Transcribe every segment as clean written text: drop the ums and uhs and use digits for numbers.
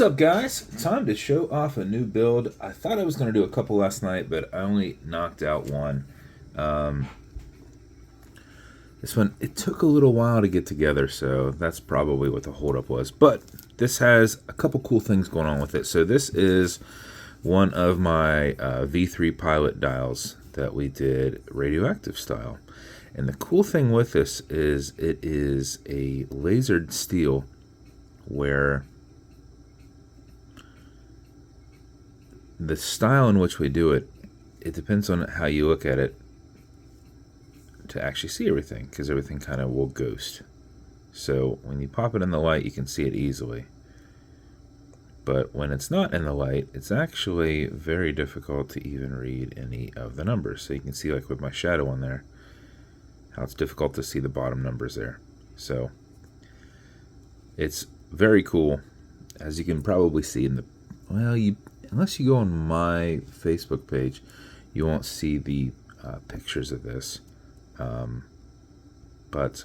up, guys? Time to show off a new build. I thought I was going to do a couple last night, but I only knocked out one. Um, this one, it took a little while to get together, so that's probably what the holdup was. But this has a couple cool things going on with it. So this is one of my V3 pilot dials that we did radioactive style. And the cool thing with this is it is a lasered steel where the style in which we do it, it depends on how you look at it to actually see everything, because everything kind of will ghost. So when you pop it in the light, you can see it easily. But when it's not in the light, it's actually very difficult to even read any of the numbers. So you can see, like with my shadow on there, how it's difficult to see the bottom numbers there. So it's very cool, as you can probably see in the, well, unless you go on my Facebook page, you won't see the pictures of this. But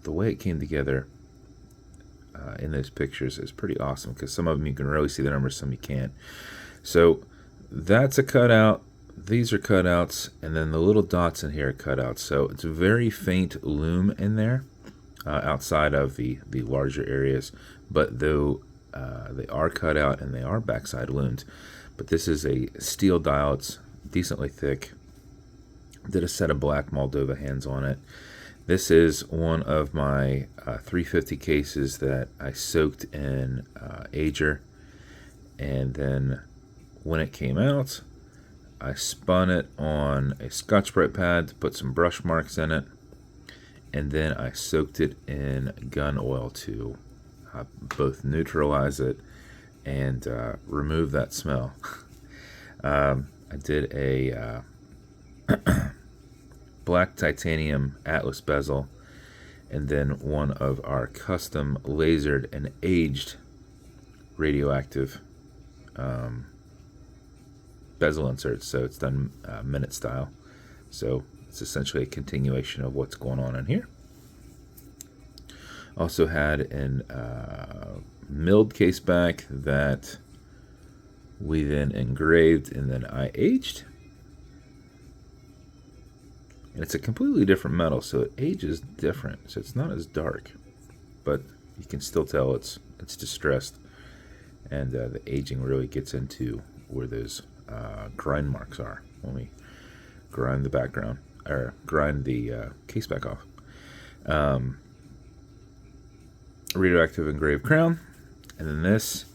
the way it came together in those pictures is pretty awesome, because some of them you can really see the numbers, some you can't. So that's a cutout. These are cutouts, and then the little dots in here are cutouts. So it's a very faint lume in there outside of the larger areas, but though they are cut out and they are backside loomed. But this is a steel dial. It's decently thick. Did a set of black Moldova hands on it. This is one of my 350 cases that I soaked in ager, and then when it came out, I spun it on a Scotch-Brite pad to put some brush marks in it, and then I soaked it in gun oil to both neutralize it and remove that smell. I did a black titanium Atlas bezel, and then one of our custom lasered and aged radioactive bezel inserts. So it's done minute style. So it's essentially a continuation of what's going on in here. Also had an milled caseback that we then engraved and then I aged. And it's a completely different metal, so it ages different. So it's not as dark, but you can still tell it's distressed. And the aging really gets into where those grind marks are when we grind the background, or grind the caseback off. Radioactive engraved crown, and then this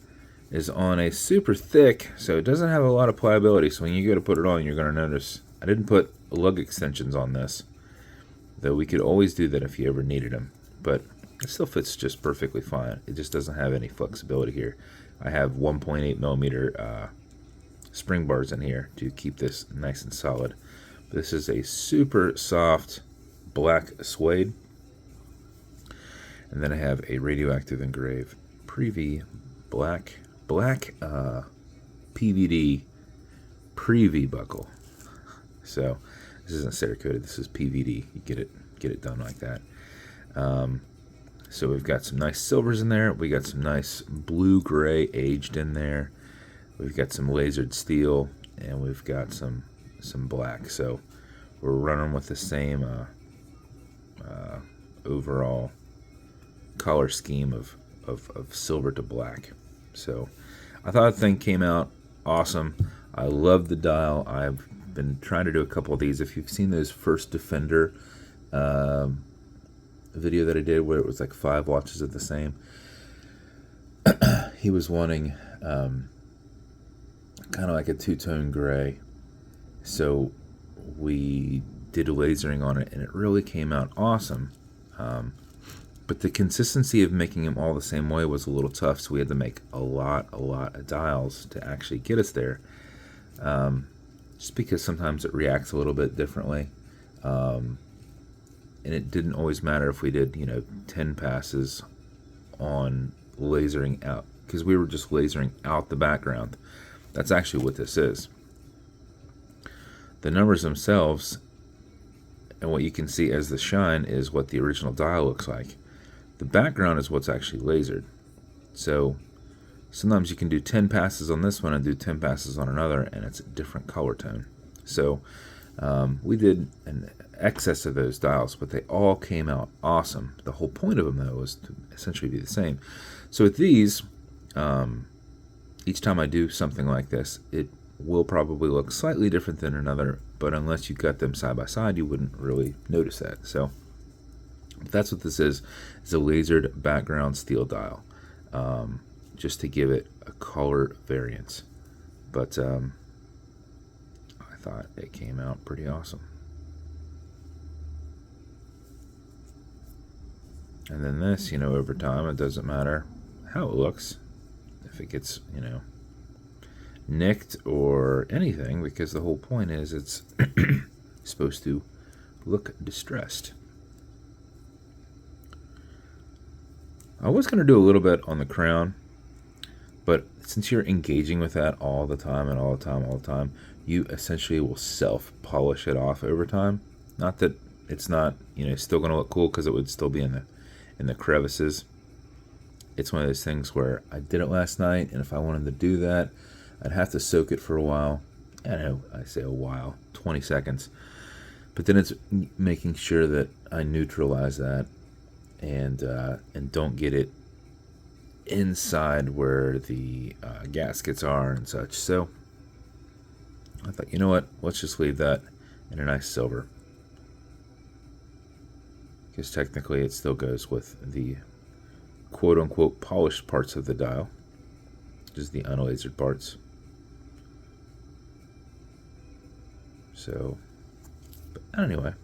is on a super thick, so it doesn't have a lot of pliability. So when you go to put it on, you're going to notice I didn't put lug extensions on this, though we could always do that if you ever needed them. But it still fits just perfectly fine. It just doesn't have any flexibility here. I have 1.8 millimeter spring bars in here to keep this nice and solid. This is a super soft black suede. And then I have a radioactive engraved Preview black PVD Preview buckle. So this isn't Cerakoted, this is PVD. You get it done like that. So we've got some nice silvers in there. We got some nice blue-gray aged in there. We've got some lasered steel, and we've got some black. So we're running with the same overall color scheme of silver to black. So I thought the thing came out awesome. I love the dial. I've been trying to do a couple of these. If you've seen those first Defender video that I did where it was like 5 watches of the same, he was wanting kind of like a two-tone gray. So we did a lasering on it, and it really came out awesome. But the consistency of making them all the same way was a little tough, so we had to make a lot of dials to actually get us there. Just because sometimes it reacts a little bit differently. And it didn't always matter if we did, 10 passes on lasering out, because we were just lasering out the background. That's actually what this is. The numbers themselves and what you can see as the shine is what the original dial looks like. The background is what's actually lasered. So sometimes you can do 10 passes on this one and do 10 passes on another, and it's a different color tone. So we did an excess of those dials, but they all came out awesome. The whole point of them, though, was to essentially be the same. So with these, each time I do something like this, it will probably look slightly different than another, but unless you got them side by side, you wouldn't really notice that. So that's what this is a lasered background steel dial, just to give it a color variance. But I thought it came out pretty awesome. And then this, over time, it doesn't matter how it looks, if it gets, nicked or anything, because the whole point is it's supposed to look distressed. I was going to do a little bit on the crown, but since you're engaging with that all the time and all the time, all the time, you essentially will self-polish it off over time. Not that it's not, still going to look cool, because it would still be in the crevices. It's one of those things where I did it last night, and if I wanted to do that, I'd have to soak it for a while. I know I say a while, 20 seconds. But then it's making sure that I neutralize that and don't get it inside where the gaskets are and such. So I thought, you know what? Let's just leave that in a nice silver, because technically it still goes with the quote-unquote polished parts of the dial, just the unlasered parts. So, but anyway,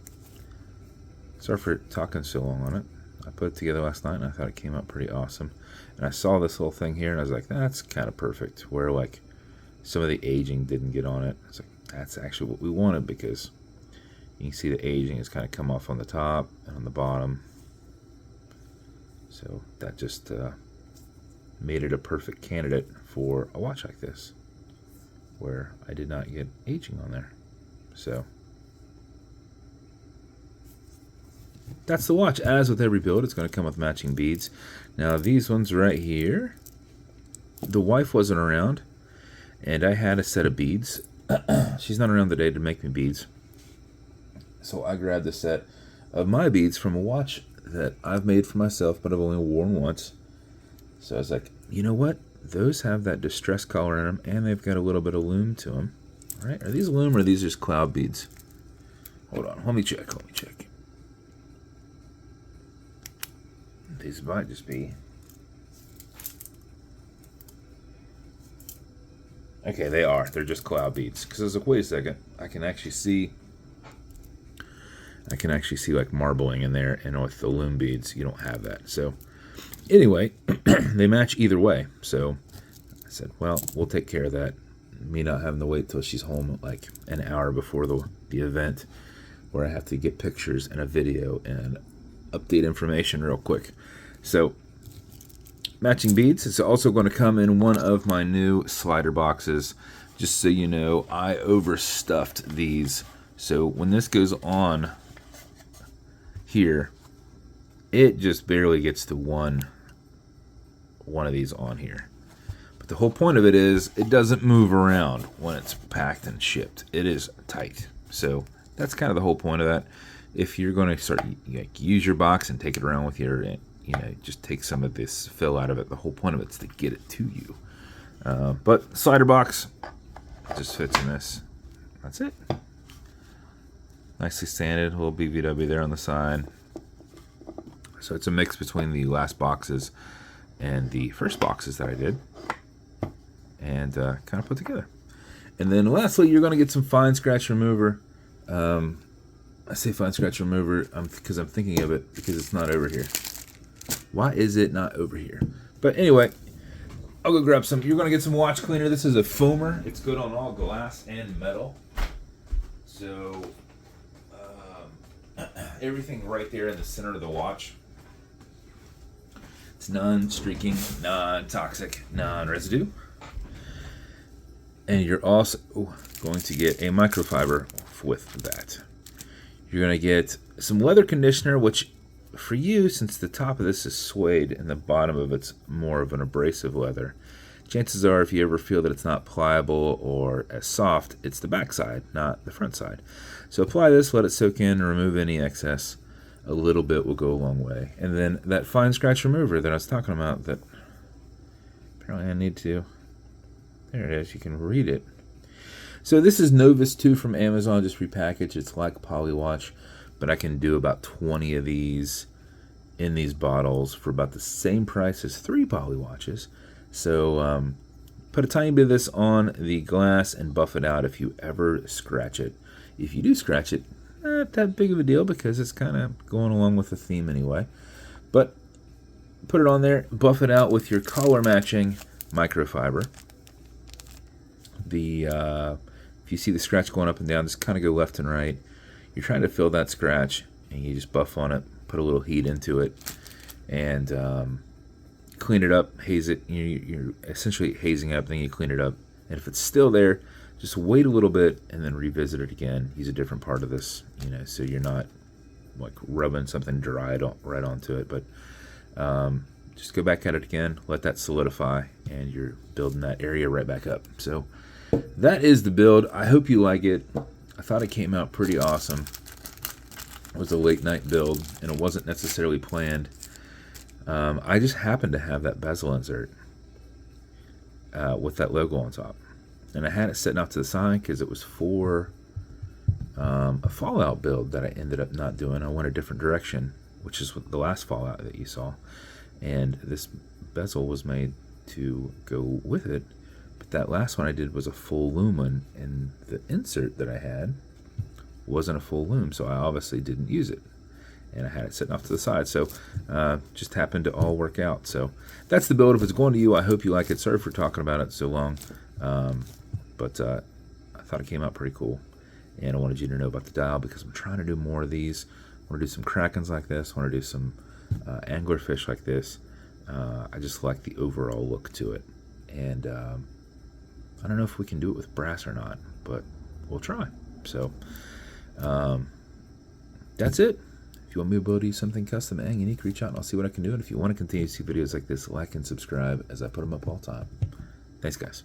sorry for talking so long on it. I put it together last night, and I thought it came out pretty awesome. And I saw this whole thing here, and I was like, that's kind of perfect, where like some of the aging didn't get on it. It's like, that's actually what we wanted, because you can see the aging has kind of come off on the top and on the bottom. So that just made it a perfect candidate for a watch like this, where I did not get aging on there. So that's the watch. As with every build, it's going to come with matching beads. Now these ones right here, the wife wasn't around, and I had a set of beads. She's not around today to make me beads, so I grabbed a set of my beads from a watch that I've made for myself, but I've only worn once. So I was like, you know what? Those have that distress color in them, and they've got a little bit of lume to them. All right, are these lume or are these just cloud beads? Hold on, let me check. These might just be. Okay, they are. They're just cloud beads. Because I was like, wait a second, I can actually see like marbling in there, and with the lume beads, you don't have that. So anyway, they match either way. So I said, well, we'll take care of that. Me not having to wait till she's home like an hour before the event, where I have to get pictures and a video and update information real quick. So matching beads. It's also going to come in one of my new slider boxes. Just so you know, I overstuffed these. So when this goes on here, it just barely gets to one of these on here. But the whole point of it is it doesn't move around when it's packed and shipped. It is tight. So that's kind of the whole point of that. If you're going to start use your box and take it around with you, just take some of this fill out of it. The whole point of it is to get it to you. But slider box just fits in this. That's it. Nicely sanded, a little BVW there on the side. So it's a mix between the last boxes and the first boxes that I did, and kind of put together. And then lastly, you're going to get some fine scratch remover. I say fine scratch remover because I'm thinking of it because it's not over here. Why is it not over here? But anyway, I'll go grab some. You're going to get some watch cleaner. This is a foamer. It's good on all glass and metal. So everything right there in the center of the watch. It's non-streaking, non-toxic, non-residue. And you're also going to get a microfiber with that. You're going to get some leather conditioner, which for you, since the top of this is suede and the bottom of it's more of an abrasive leather, chances are if you ever feel that it's not pliable or as soft, it's the back side, not the front side. So apply this, let it soak in, and remove any excess. A little bit will go a long way. And then that fine scratch remover that I was talking about, that apparently I need to, there it is, you can read it. So this is Novus 2 from Amazon, just repackaged. It's like Polywatch, but I can do about 20 of these in these bottles for about the same price as 3 Polywatches. So put a tiny bit of this on the glass and buff it out if you ever scratch it. If you do scratch it, not that big of a deal because it's kind of going along with the theme anyway. But put it on there, buff it out with your color matching microfiber. If you see the scratch going up and down, just kind of go left and right. You're trying to fill that scratch, and you just buff on it, put a little heat into it, and clean it up, haze it. You're essentially hazing up, then you clean it up. And if it's still there, just wait a little bit and then revisit it again. Use a different part of this, so you're not like rubbing something dry right onto it. But just go back at it again, let that solidify, and you're building that area right back up. So that is the build. I hope you like it. I thought it came out pretty awesome. It was a late night build, and it wasn't necessarily planned. I just happened to have that bezel insert with that logo on top. And I had it sitting off to the side because it was for a Fallout build that I ended up not doing. I went a different direction, which is the last Fallout that you saw. And this bezel was made to go with it. But that last one I did was a full lumen, and the insert that I had wasn't a full loom, so I obviously didn't use it. And I had it sitting off to the side, so just happened to all work out. So that's the build. If it's going to you, I hope you like it. Sorry for talking about it so long, but I thought it came out pretty cool, and I wanted you to know about the dial because I'm trying to do more of these. I want to do some krakens like this. I want to do some anglerfish like this. I just like the overall look to it, and I don't know if we can do it with brass or not, but we'll try. So that's it. If you want me to build you something custom and unique, reach out and I'll see what I can do. And if you want to continue to see videos like this, like and subscribe as I put them up all the time. Thanks, guys.